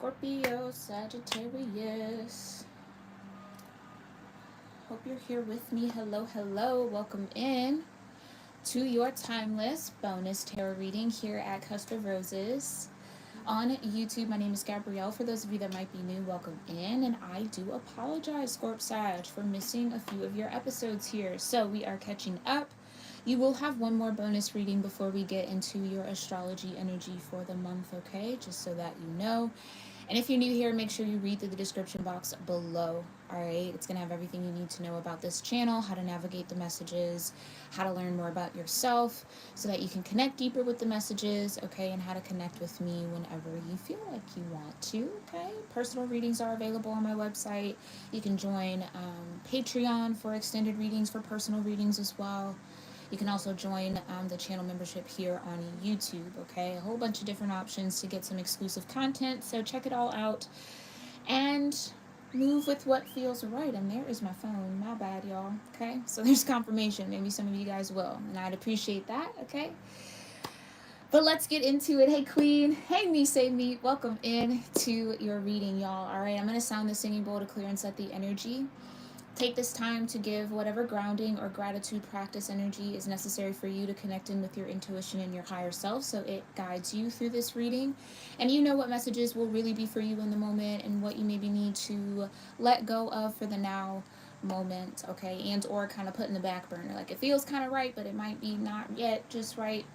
Scorpio-Sagittarius. Hope you're here with me. Hello, hello. Welcome in to your timeless bonus tarot reading here at Cusp of Roses on YouTube. My name is Gabrielle. For those of you that might be new, welcome in. And I do apologize, Scorp-Sag, for missing a few of your episodes here. So we are catching up. You will have one more bonus reading before we get into your astrology energy for the month, okay? Just so that you know. And if you're new here, make sure you read through the description box below, all right? It's going to have everything you need to know about this channel, how to navigate the messages, how to learn more about yourself so that you can connect deeper with the messages, okay? And how to connect with me whenever you feel like you want to, okay? Personal readings are available on my website. You can join Patreon for extended readings, for personal readings as well. You can also join the channel membership here on YouTube, okay? A whole bunch of different options to get some exclusive content, so check it all out and move with what feels right. And there is my phone. My bad, y'all, okay? So there's confirmation. Maybe some of you guys will, and I'd appreciate that, okay? But let's get into it. Hey, Queen. Hey, me, say me. Welcome in to your reading, y'all, all right? I'm going to sound the singing bowl to clear and set the energy. Take this time to give whatever grounding or gratitude practice energy is necessary for you to connect in with your intuition and your higher self, so it guides you through this reading. And you know what messages will really be for you in the moment and what you maybe need to let go of for the now moment, okay? And or kind of put in the back burner. Like, it feels kind of right, but it might be not yet just right.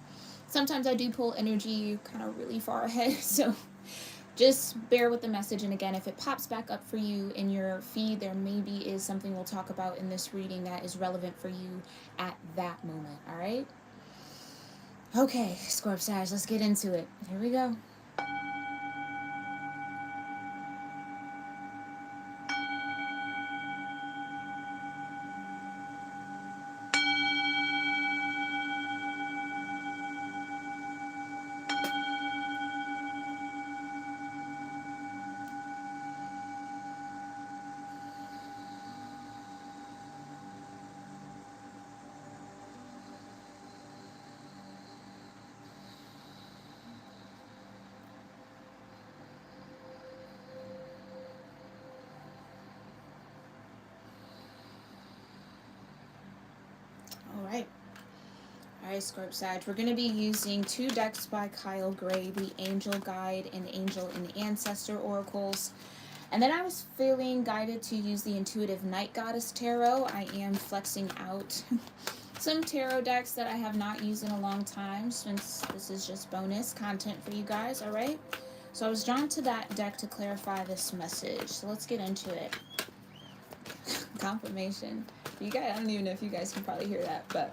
Sometimes I do pull energy kind of really far ahead, so just bear with the message. And again, if it pops back up for you in your feed, there maybe is something we'll talk about in this reading that is relevant for you at that moment, all right? Okay, Scorp-Sag, let's get into it. Here we go. All right, Scorp-Sag, we're going to be using two decks by Kyle Gray, the Angel Guide and Angel and Ancestor Oracles. And then I was feeling guided to use the Intuitive Night Goddess Tarot. I am flexing out some tarot decks that I have not used in a long time, since this is just bonus content for you guys, all right? So I was drawn to that deck to clarify this message. So let's get into it. Confirmation. You guys, I don't even know if you guys can probably hear that, but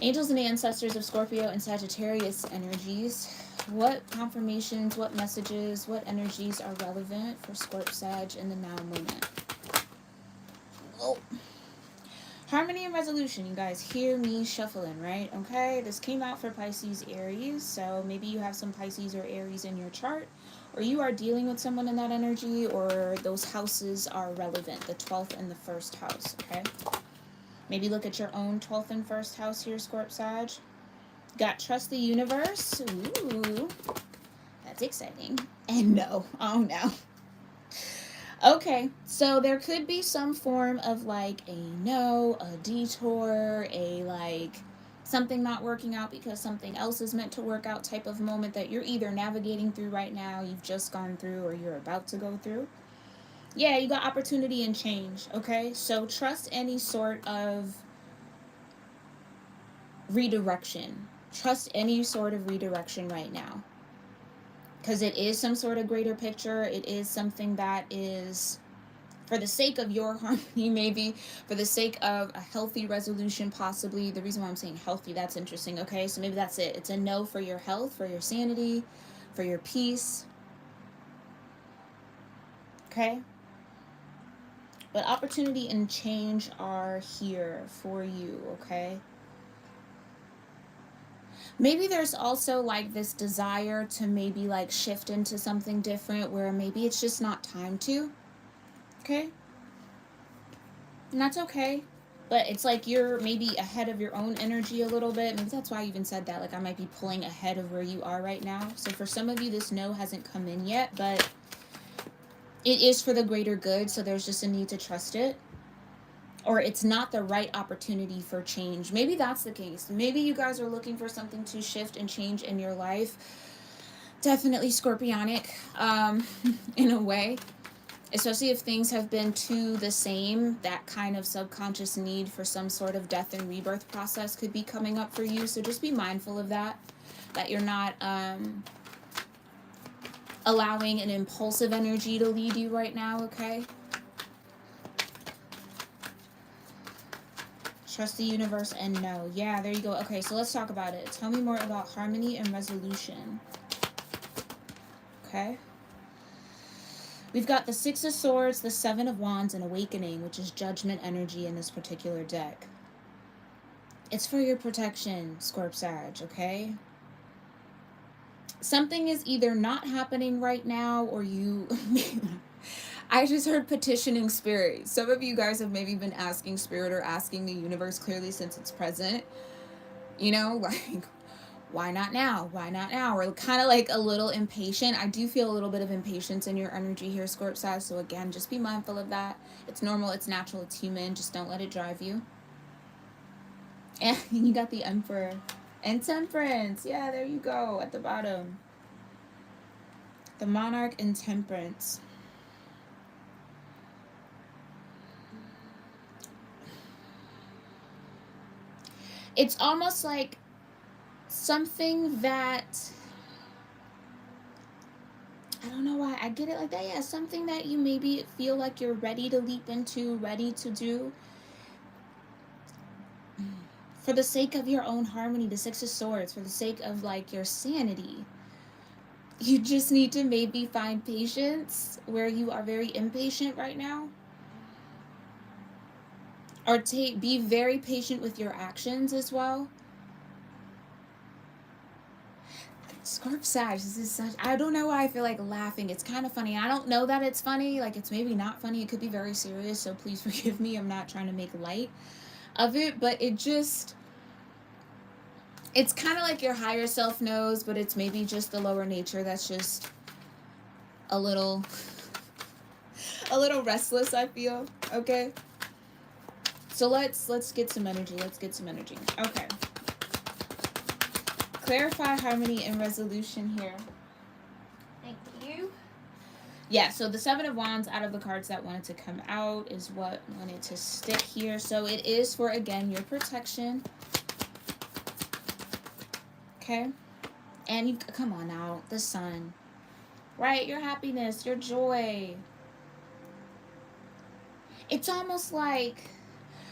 Angels and Ancestors of Scorpio and Sagittarius energies. What confirmations, what messages, what energies are relevant for Scorp-Sag in the now moment? Oh. Harmony and resolution, you guys hear me shuffling, right? Okay, this came out for Pisces, Aries, so maybe you have some Pisces or Aries in your chart, or you are dealing with someone in that energy, or those houses are relevant, the 12th and the 1st house, okay? Maybe look at your own 12th and 1st house here, Scorp-Sag. Got Trust the Universe. Ooh, that's exciting. And no. Oh, no. Okay, so there could be some form of like a no, a detour, a like something not working out because something else is meant to work out type of moment that you're either navigating through right now, you've just gone through, or you're about to go through. Yeah, you got opportunity and change, okay? So trust any sort of redirection. Trust any sort of redirection right now. Because it is some sort of greater picture. It is something that is for the sake of your harmony, maybe for the sake of a healthy resolution, possibly. The reason why I'm saying healthy, that's interesting, okay? So maybe that's it. It's a no for your health, for your sanity, for your peace. Okay? But opportunity and change are here for you, okay? Maybe there's also like this desire to maybe like shift into something different where maybe it's just not time to, okay? And that's okay. But it's like you're maybe ahead of your own energy a little bit. Maybe that's why I even said that. Like, I might be pulling ahead of where you are right now. So for some of you, this no hasn't come in yet, but it is for the greater good. So there's just a need to trust it. Or it's not the right opportunity for change. Maybe that's the case. Maybe you guys are looking for something to shift and change in your life. Definitely scorpionic, in a way. Especially if things have been too the same, that kind of subconscious need for some sort of death and rebirth process could be coming up for you. So just be mindful of that you're not allowing an impulsive energy to lead you right now, okay? Trust the universe and no. Yeah, there you go. Okay, so let's talk about it. Tell me more about harmony and resolution. Okay. We've got the Six of Swords, the Seven of Wands, and Awakening, which is judgment energy in this particular deck. It's for your protection, Scorp-Sag, okay? Something is either not happening right now or you... I just heard petitioning spirit. Some of you guys have maybe been asking spirit or asking the universe clearly since it's present. You know, like... why not now? Why not now? Or kind of like a little impatient. I do feel a little bit of impatience in your energy here, Scorp-Sag. So again, just be mindful of that. It's normal, it's natural, it's human. Just don't let it drive you. And you got the Emperor. And Temperance. Yeah, there you go at the bottom. The Monarch and Temperance. It's almost like something that, I don't know why I get it like that. Yeah, something that you maybe feel like you're ready to leap into, ready to do. For the sake of your own harmony, the Six of Swords, for the sake of like your sanity. You just need to maybe find patience where you are very impatient right now. Or be very patient with your actions as well. Scorp-Sag, this is such... I don't know why I feel like laughing. It's kind of funny. I don't know that it's funny. Like, it's maybe not funny. It could be very serious, so please forgive me. I'm not trying to make light of it, but it just... it's kind of like your higher self knows, but it's maybe just the lower nature that's just a little restless, I feel. Okay? So let's get some energy. Let's get some energy. Okay. Clarify harmony and resolution here. Thank you. Yeah, so the Seven of Wands out of the cards that wanted to come out is what wanted to stick here. So it is for, again, your protection. Okay? And you, come on now, the Sun. Right? Your happiness, your joy. It's almost like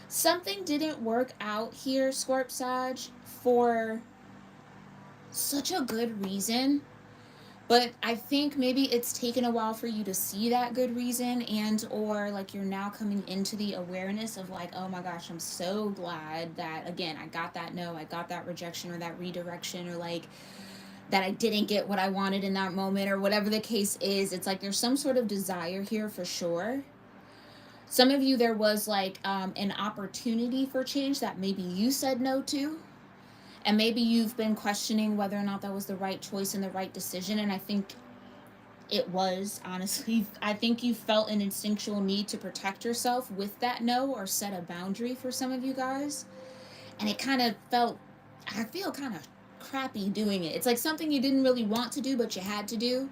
something didn't work out here, Scorp-Sag, for such a good reason, but I think maybe it's taken a while for you to see that good reason, and or like you're now coming into the awareness of like, oh my gosh, I'm so glad that, again, I got that no, I got that rejection or that redirection, or like that I didn't get what I wanted in that moment, or whatever the case is. It's like there's some sort of desire here for sure. Some of you, there was like an opportunity for change that maybe you said no to. And maybe you've been questioning whether or not that was the right choice and the right decision. And I think it was, honestly. I think you felt an instinctual need to protect yourself with that no, or set a boundary for some of you guys. And it kind of felt, I feel kind of crappy doing it. It's like something you didn't really want to do, but you had to do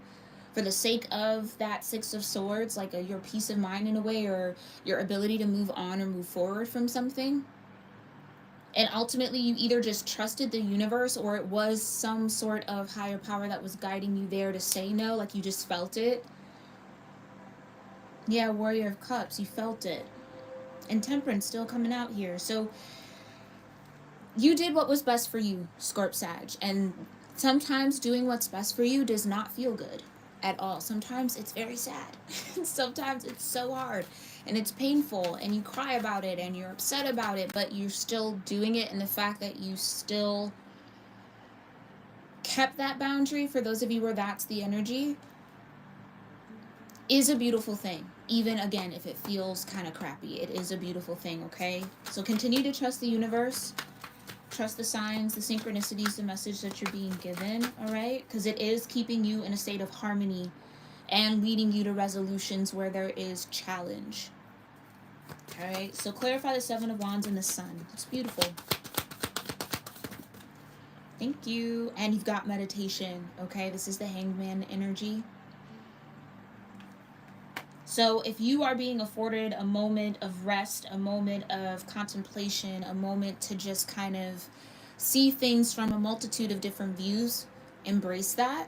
for the sake of that Six of Swords, like your peace of mind in a way, or your ability to move on or move forward from something. And ultimately, you either just trusted the universe, or it was some sort of higher power that was guiding you there to say no, like you just felt it. Yeah, Warrior of Cups, you felt it. And Temperance still coming out here. So you did what was best for you, Scorp-Sag. And sometimes doing what's best for you does not feel good at all. Sometimes it's very sad. Sometimes it's so hard. And it's painful, and you cry about it, and you're upset about it, but you're still doing it. And the fact that you still kept that boundary, for those of you where that's the energy, is a beautiful thing. even again if it feels kind of crappy. It is a beautiful thing, okay? So continue to trust the universe, trust the signs, the synchronicities, the message that you're being given, all right? Because it is keeping you in a state of harmony and leading you to resolutions where there is challenge. All right, so clarify the Seven of Wands and the Sun. It's beautiful. Thank you. And you've got meditation, okay? This is the Hangman energy. So if you are being afforded a moment of rest, a moment of contemplation, a moment to just kind of see things from a multitude of different views, embrace that.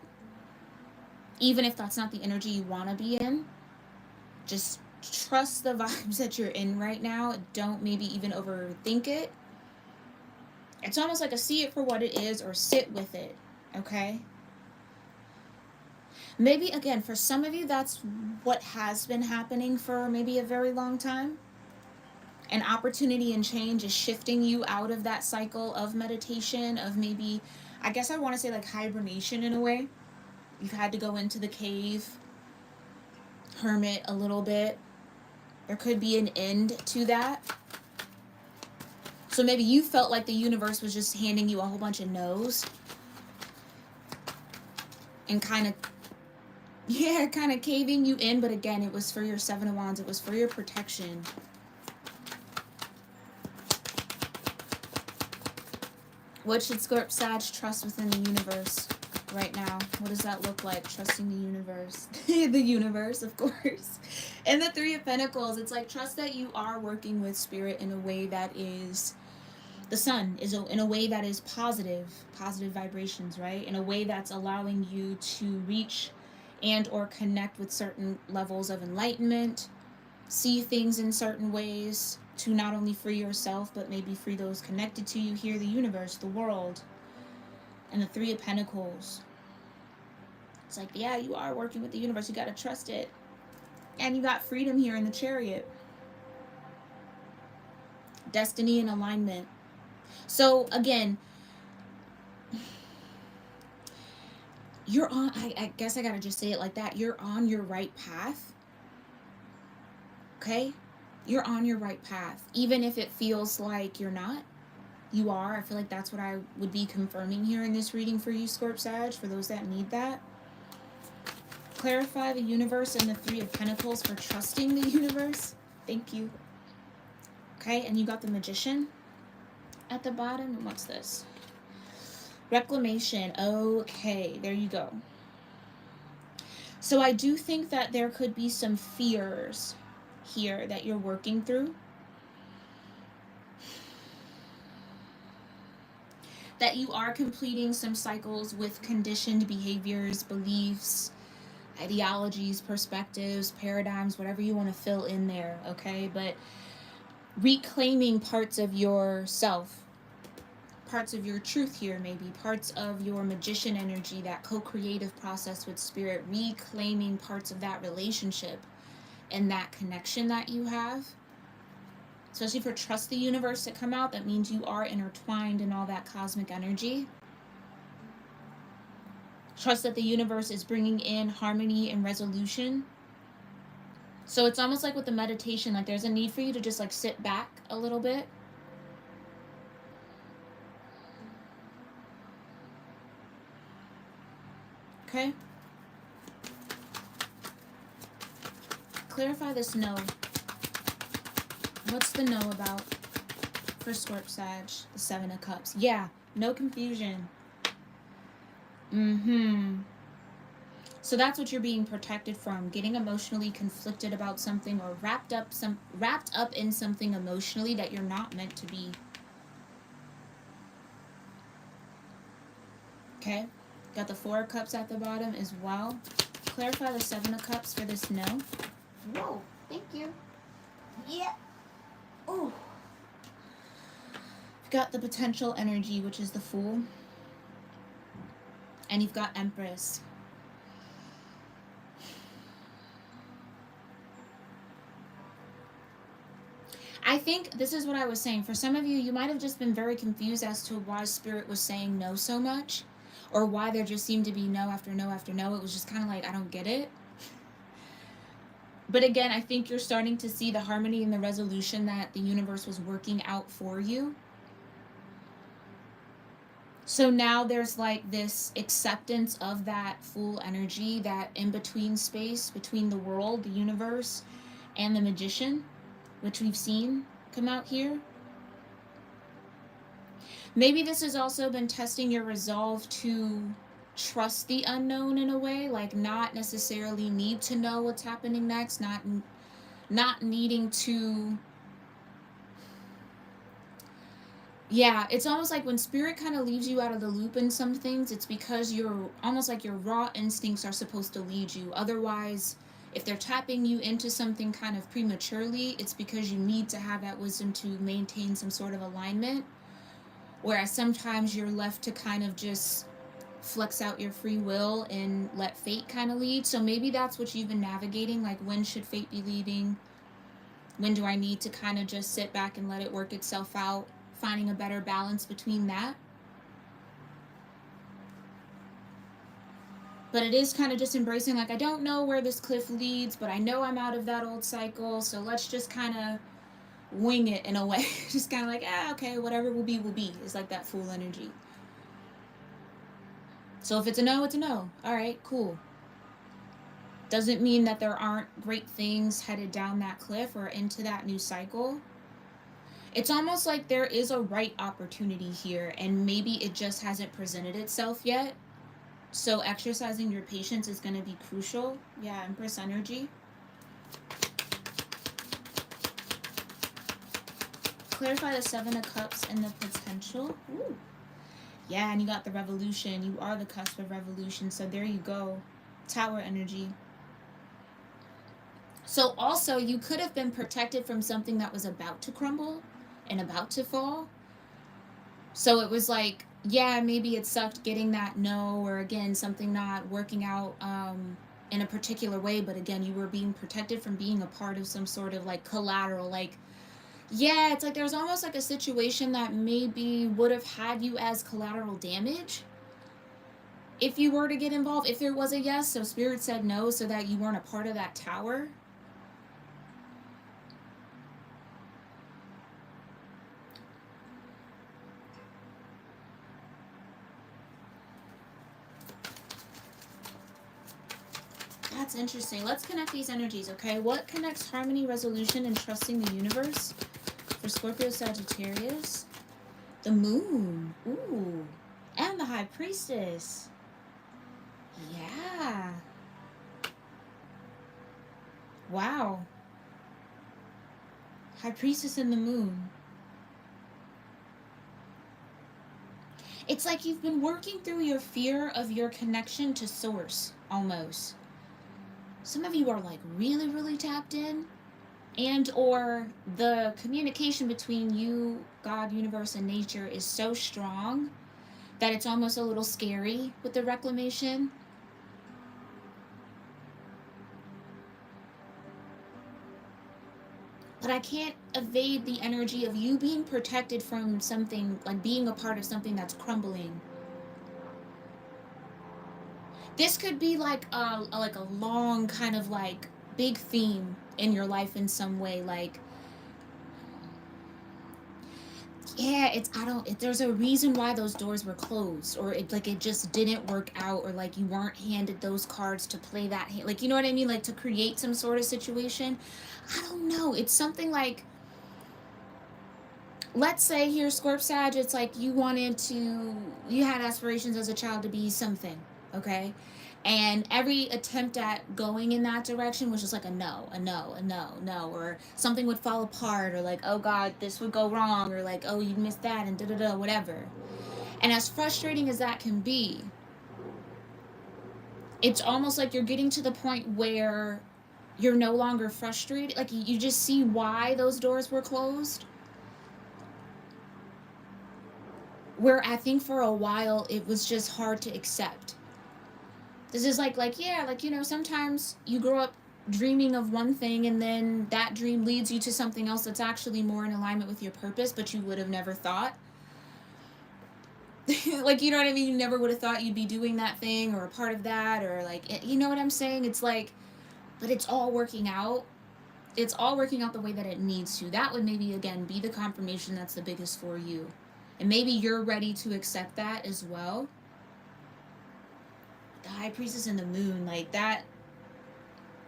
Even if that's not the energy you want to be in, just trust the vibes that you're in right now. Don't maybe even overthink it. It's almost like a see it for what it is or sit with it, okay? Maybe, again, for some of you, that's what has been happening for maybe a very long time. An opportunity and change is shifting you out of that cycle of meditation, of maybe, I guess I want to say like hibernation in a way. You've had to go into the cave, hermit a little bit. There could be an end to that. So maybe you felt like the universe was just handing you a whole bunch of no's. And kind of caving you in. But again, it was for your Seven of Wands. It was for your protection. What should Scorp-Sag trust within the universe right now? What does that look like? Trusting the universe. The universe, of course. And the Three of Pentacles, it's like trust that you are working with spirit in a way that is, the sun is in a way that is positive vibrations, right? In a way that's allowing you to reach and or connect with certain levels of enlightenment, see things in certain ways to not only free yourself, but maybe free those connected to you here, the universe, the world. And the Three of Pentacles. It's like, yeah, you are working with the universe. You got to trust it. And you got freedom here in the Chariot. Destiny and alignment. So, again, you're on, I guess I got to just say it like that. You're on your right path. Okay? You're on your right path. Even if it feels like you're not. You are. I feel like that's what I would be confirming here in this reading for you, Scorp-Sag, for those that need that. Clarify the universe and the Three of Pentacles for trusting the universe. Thank you. Okay, and you got the Magician at the bottom. And what's this? Reclamation. Okay, there you go. So I do think that there could be some fears here that you're working through. That you are completing some cycles with conditioned behaviors, beliefs, ideologies, perspectives, paradigms, whatever you want to fill in there, okay? But reclaiming parts of yourself, parts of your truth here maybe, parts of your magician energy, that co-creative process with spirit, reclaiming parts of that relationship and that connection that you have. Especially for trust the universe to come out, that means you are intertwined in all that cosmic energy. Trust that the universe is bringing in harmony and resolution. So it's almost like with the meditation, like there's a need for you to just like sit back a little bit. Okay? Clarify this no. What's the no about for Scorp-Sag? The Seven of Cups. Yeah, no confusion. So that's what you're being protected from. Getting emotionally conflicted about something, or wrapped up in something emotionally that you're not meant to be. Okay? Got the Four of Cups at the bottom as well. Clarify the Seven of Cups for this no. Whoa, thank you. Yeah. Ooh. You've got the potential energy, which is the Fool. And you've got Empress. I think this is what I was saying. For some of you, you might have just been very confused as to why Spirit was saying no so much. Or why there just seemed to be no after no after no. It was just kind of like, I don't get it. But again, I think you're starting to see the harmony and the resolution that the universe was working out for you. So now there's like this acceptance of that full energy, that in between space between the world, the universe, and the magician, which we've seen come out here. Maybe this has also been testing your resolve to trust the unknown in a way, like not necessarily need to know what's happening next, not needing to. Yeah, it's almost like when spirit kind of leaves you out of the loop in some things, it's because you're almost like your raw instincts are supposed to lead you. Otherwise, if they're tapping you into something kind of prematurely, it's because you need to have that wisdom to maintain some sort of alignment. Whereas sometimes you're left to kind of just flex out your free will and let fate kind of lead. So maybe that's what you've been navigating. Like, when should fate be leading? When do I need to kind of just sit back and let it work itself out? Finding a better balance between that. But it is kind of just embracing, like, I don't know where this cliff leads, but I know I'm out of that old cycle, so let's just kind of wing it in a way. Just kind of like, okay, whatever will be, will be. It's like that full energy. So if it's a no, it's a no. All right, cool. Doesn't mean that there aren't great things headed down that cliff or into that new cycle. It's almost like there is a right opportunity here, and maybe it just hasn't presented itself yet. So exercising your patience is going to be crucial. Yeah, Empress energy. Clarify the Seven of Cups and the potential. Ooh. Yeah, and you got the revolution. You are the cusp of revolution. So there you go. Tower energy. So also, you could have been protected from something that was about to crumble and about to fall. So it was like, yeah, maybe it sucked getting that no, or again, something not working out in a particular way. But again, you were being protected from being a part of some sort of like collateral. Like, yeah, it's like there's almost like a situation that maybe would have had you as collateral damage if you were to get involved. If there was a yes, so spirit said no so that you weren't a part of that tower. That's interesting. Let's connect these energies, okay? What connects harmony, resolution, and trusting the universe for Scorpio-Sagittarius? The moon. Ooh. And the high priestess. Yeah. Wow. High priestess and the moon. It's like you've been working through your fear of your connection to source, almost. Some of you are like really, really tapped in, and or the communication between you, God, universe, and nature is so strong that it's almost a little scary with the reclamation. But I can't evade the energy of you being protected from something, like being a part of something that's crumbling. This could be like a long kind of like big theme in your life in some way, like, yeah, it's, I don't, there's a reason why those doors were closed, or it like it just didn't work out, or like you weren't handed those cards to play that hand, like, you know what I mean, like to create some sort of situation. I don't know, it's something like, let's say here, Scorp Sag, it's like you had aspirations as a child to be something, okay? And every attempt at going in that direction was just like a no, or something would fall apart, or like, oh God, this would go wrong, or like, oh, you missed that, and da-da-da, whatever. And as frustrating as that can be, it's almost like you're getting to the point where you're no longer frustrated. Like, you just see why those doors were closed. Where I think for a while it was just hard to accept. This is like yeah, like, you know, sometimes you grow up dreaming of one thing, and then that dream leads you to something else that's actually more in alignment with your purpose, but you would have never thought. Like, you know what I mean? You never would have thought you'd be doing that thing or a part of that, or like, you know what I'm saying? It's like but it's all working out. It's all working out the way that it needs to. That would maybe, again, be the confirmation that's the biggest for you. And maybe you're ready to accept that as well. The High Priestess and the Moon, like that.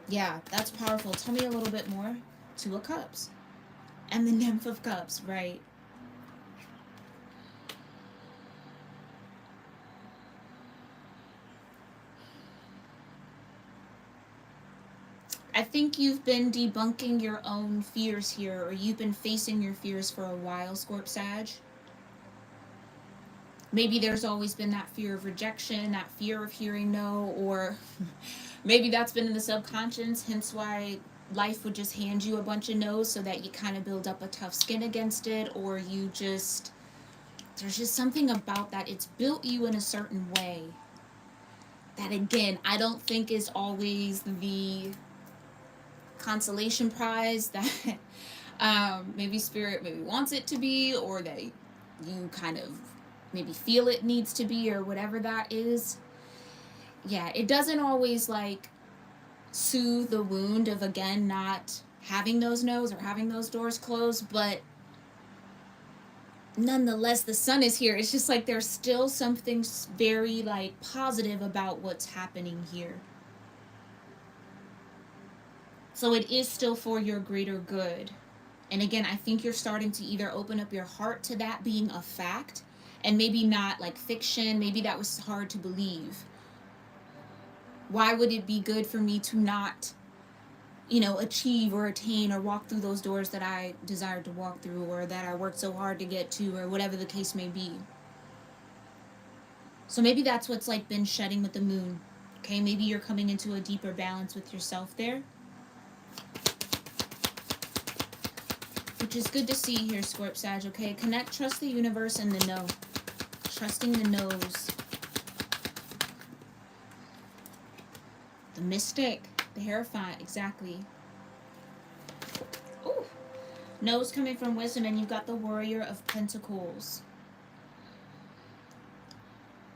Yeah, that's powerful. Tell me a little bit more. Two of Cups. And the Nymph of Cups, right. I think you've been debunking your own fears here, or you've been facing your fears for a while, Scorp-Sag. Maybe there's always been that fear of rejection, that fear of hearing no, or maybe that's been in the subconscious, hence why life would just hand you a bunch of no's so that you kind of build up a tough skin against it, or you just, there's just something about that. It's built you in a certain way that, again, I don't think is always the consolation prize that maybe spirit maybe wants it to be, or that you kind of maybe feel it needs to be, or whatever that is. Yeah, it doesn't always like soothe the wound of, again, not having those no's or having those doors closed, but nonetheless the sun is here. It's just like there's still something very like positive about what's happening here. So it is still for your greater good. And again, I think you're starting to either open up your heart to that being a fact, and maybe not like fiction. Maybe that was hard to believe. Why would it be good for me to not, achieve or attain or walk through those doors that I desired to walk through, or that I worked so hard to get to, or whatever the case may be? So maybe that's what's like been shedding with the moon. Okay, maybe you're coming into a deeper balance with yourself there, which is good to see here, Scorp-Sag. Okay, connect, trust the universe, and the no. Trusting the no's. The Mystic, the Hierophant, exactly. Ooh. No's coming from wisdom, and you've got the Warrior of Pentacles.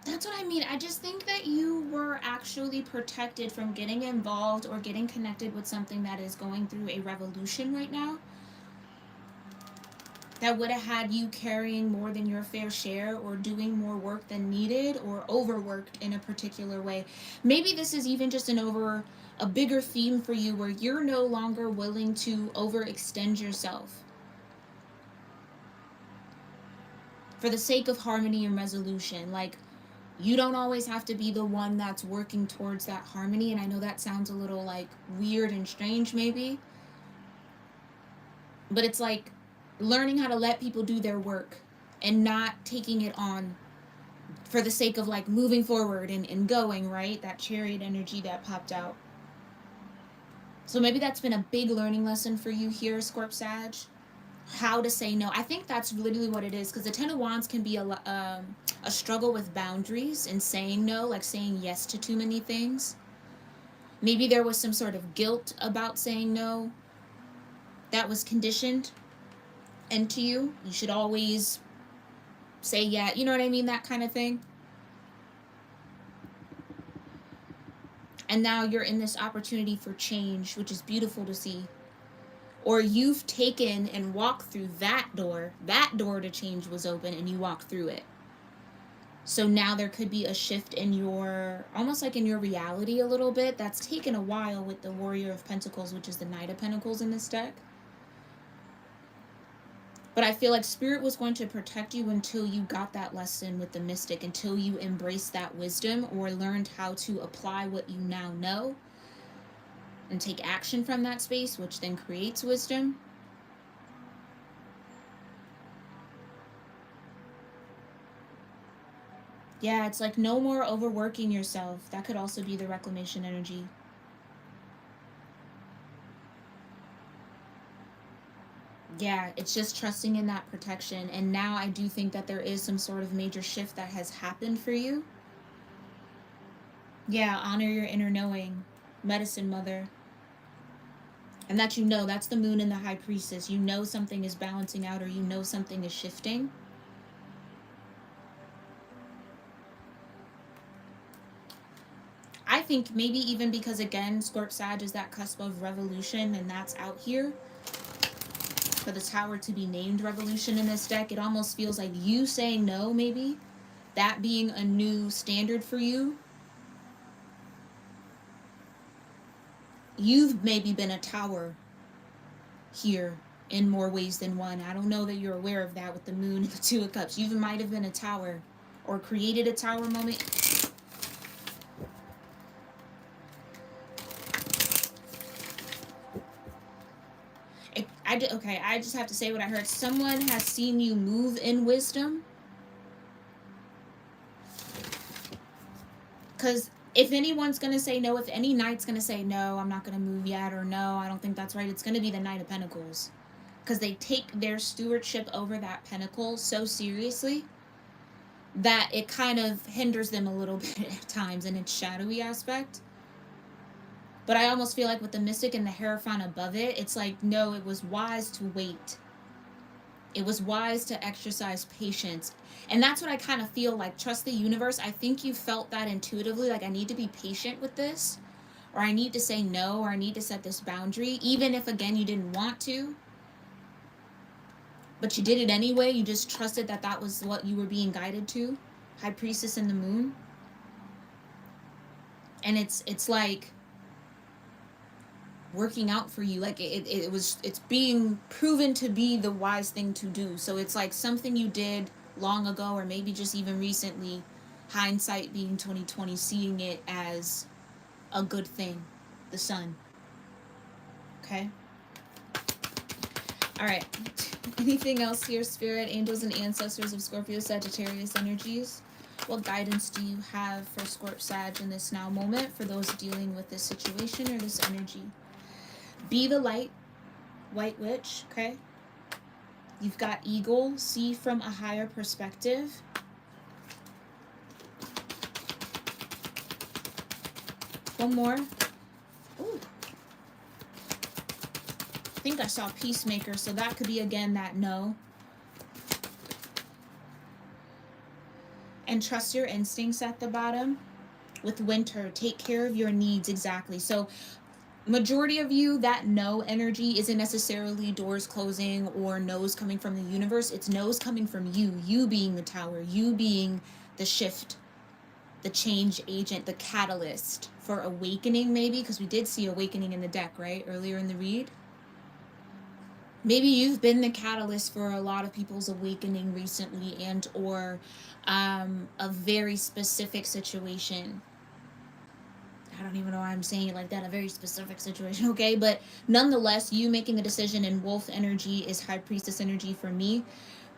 That's what I mean. I just think that you were actually protected from getting involved or getting connected with something that is going through a revolution right now, that would have had you carrying more than your fair share, or doing more work than needed, or overworked in a particular way. Maybe this is even just a bigger theme for you, where you're no longer willing to overextend yourself for the sake of harmony and resolution. Like, you don't always have to be the one that's working towards that harmony. And I know that sounds a little like weird and strange maybe, but it's like learning how to let people do their work and not taking it on for the sake of like moving forward and going, right? That Chariot energy that popped out. So maybe that's been a big learning lesson for you here, Scorp-Sag. How to say no. I think that's literally what it is, because the Ten of Wands can be a struggle with boundaries and saying no, like saying yes to too many things. Maybe there was some sort of guilt about saying no that was conditioned into you. You should always say yeah, you know what I mean, that kind of thing. And now you're in this opportunity for change, which is beautiful to see. Or you've taken and walked through that door to change was open, and you walked through it. So now there could be a shift in your, almost like in your reality a little bit. That's taken a while with the Warrior of Pentacles, which is the Knight of Pentacles in this deck. But I feel like Spirit was going to protect you until you got that lesson with the Mystic, until you embraced that wisdom, or learned how to apply what you now know and take action from that space, which then creates wisdom. Yeah, it's like no more overworking yourself. That could also be the reclamation energy. Yeah, it's just trusting in that protection. And now I do think that there is some sort of major shift that has happened for you. Yeah, honor your inner knowing, Medicine Mother. And that you know, that's the Moon and the High Priestess. You know something is balancing out, or you know something is shifting. I think maybe even because, again, Scorp-Sag is that cusp of revolution, and that's out here. For the Tower to be named Revolution in this deck, it almost feels like you saying no, maybe. That being a new standard for you. You've maybe been a Tower here in more ways than one. I don't know that you're aware of that with the Moon and the Two of Cups. You might have been a Tower or created a Tower moment. Okay, I just have to say what I heard. Someone has seen you move in wisdom. Because if anyone's going to say no, if any knight's going to say no, I'm not going to move yet, or no, I don't think that's right, it's going to be the Knight of Pentacles. Because they take their stewardship over that pentacle so seriously that it kind of hinders them a little bit at times in its shadowy aspect. But I almost feel like with the Mystic and the Hierophant above it, it's like, no, it was wise to wait. It was wise to exercise patience. And that's what I kind of feel like. Trust the universe. I think you felt that intuitively, like I need to be patient with this, or I need to say no, or I need to set this boundary, even if, again, you didn't want to. But you did it anyway. You just trusted that that was what you were being guided to. High Priestess and the Moon. And it's like working out for you. Like it's being proven to be the wise thing to do. So it's like something you did long ago, or maybe just even recently, hindsight being 2020, seeing it as a good thing. The Sun. Okay. All right. Anything else here, Spirit, angels, and ancestors of Scorpio-Sagittarius energies? What guidance do you have for Scorp-Sag in this now moment for those dealing with this situation or this energy? Be the light, White Witch, okay? You've got Eagle, see from a higher perspective. One more. Ooh. I think I saw Peacemaker, so that could be, again, that no. And trust your instincts at the bottom. With Winter, take care of your needs, exactly. So majority of you, that no energy isn't necessarily doors closing or no's coming from the universe. It's no's coming from you being the Tower, you being the shift, the change agent, the catalyst for awakening, maybe, because we did see awakening in the deck, right, earlier in the read. Maybe you've been the catalyst for a lot of people's awakening recently, and or a very specific situation. I don't even know why I'm saying it like that, a very specific situation, okay? But nonetheless, you making the decision, and Wolf energy is High Priestess energy for me.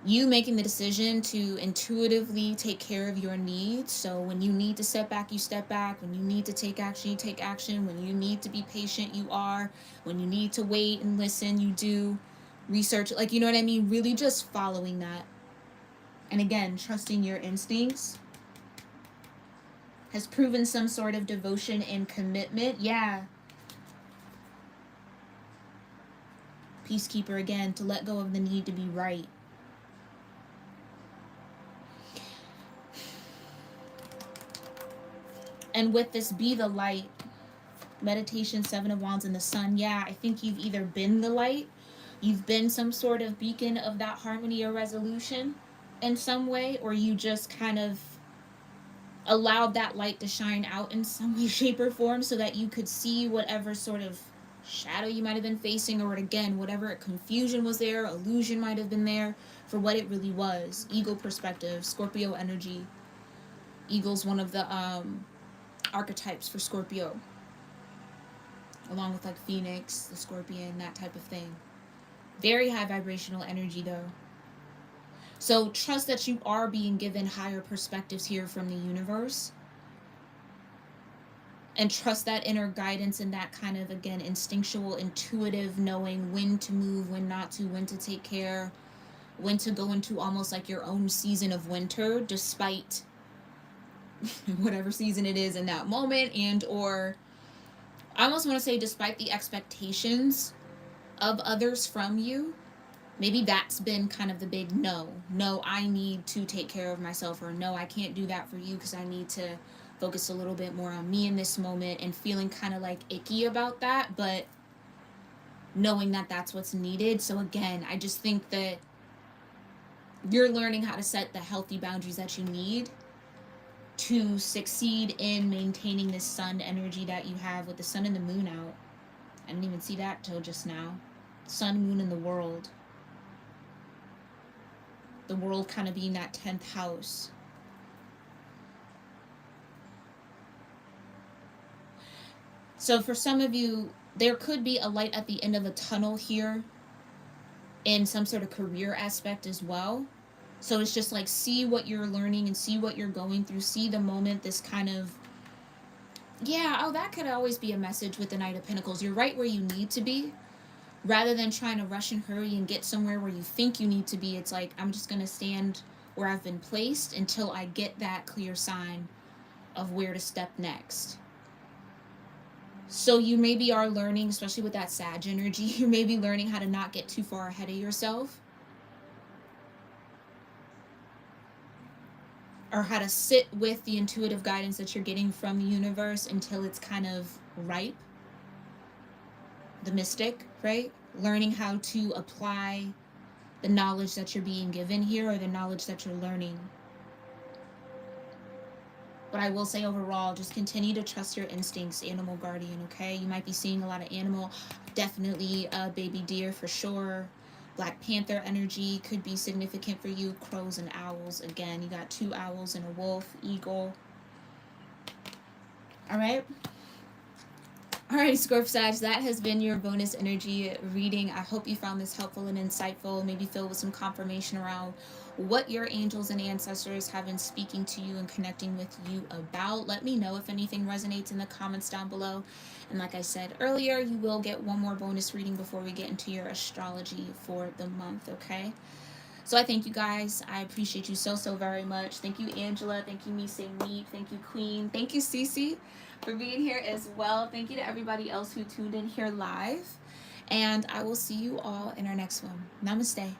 You making the decision to intuitively take care of your needs. So when you need to step back, you step back. When you need to take action, you take action. When you need to be patient, you are. When you need to wait and listen, you do. Research, like, you know what I mean? Really just following that. And again, trusting your instincts. Has proven some sort of devotion and commitment. Yeah. Peacekeeper, again, to let go of the need to be right. And with this, be the light. Meditation, Seven of Wands, and the Sun. Yeah, I think you've either been the light, you've been some sort of beacon of that harmony or resolution in some way, or you just kind of allowed that light to shine out in some way, shape, or form so that you could see whatever sort of shadow you might have been facing, or again, whatever confusion was there, illusion might have been there, for what it really was. Eagle perspective, Scorpio energy. Eagle's one of the archetypes for Scorpio, along with like Phoenix, the Scorpion, that type of thing. Very high vibrational energy though. So trust that you are being given higher perspectives here from the universe. And trust that inner guidance and that kind of, again, instinctual, intuitive knowing when to move, when not to, when to take care, when to go into almost like your own season of winter, despite whatever season it is in that moment, and or I almost want to say despite the expectations of others from you. Maybe that's been kind of the big no. No, I need to take care of myself, or no, I can't do that for you because I need to focus a little bit more on me in this moment and feeling kind of like icky about that, but knowing that that's what's needed. So again, I just think that you're learning how to set the healthy boundaries that you need to succeed in maintaining this sun energy that you have with the sun and the moon out. I didn't even see that till just now. Sun, moon, and the world. The world kind of being that 10th house. So for some of you, there could be a light at the end of the tunnel here in some sort of career aspect as well. So it's just like, see what you're learning and see what you're going through. See the moment, this kind of, yeah, oh, that could always be a message with the Knight of Pentacles. You're right where you need to be. Rather than trying to rush and hurry and get somewhere where you think you need to be, it's like, I'm just going to stand where I've been placed until I get that clear sign of where to step next. So you maybe are learning, especially with that Sag energy, you may be learning how to not get too far ahead of yourself. Or how to sit with the intuitive guidance that you're getting from the universe until it's kind of ripe. The mystic, right? Learning how to apply the knowledge that you're being given here, or the knowledge that you're learning. But I will say overall, just continue to trust your instincts, animal guardian, okay? You might be seeing a lot of animal, definitely baby deer for sure. Black Panther energy could be significant for you. Crows and owls. Again, you got 2 owls and a wolf, eagle. All right. Alright, Scorpio Sag, that has been your bonus energy reading. I hope you found this helpful and insightful, maybe filled with some confirmation around what your angels and ancestors have been speaking to you and connecting with you about. Let me know if anything resonates in the comments down below. And like I said earlier, you will get one more bonus reading before we get into your astrology for the month, okay? So I thank you guys. I appreciate you so, so very much. Thank you, Angela. Thank you, Mise Meat. Thank you, Queen. Thank you, Cece, for being here as well. Thank you to everybody else who tuned in here live. And I will see you all in our next one. Namaste.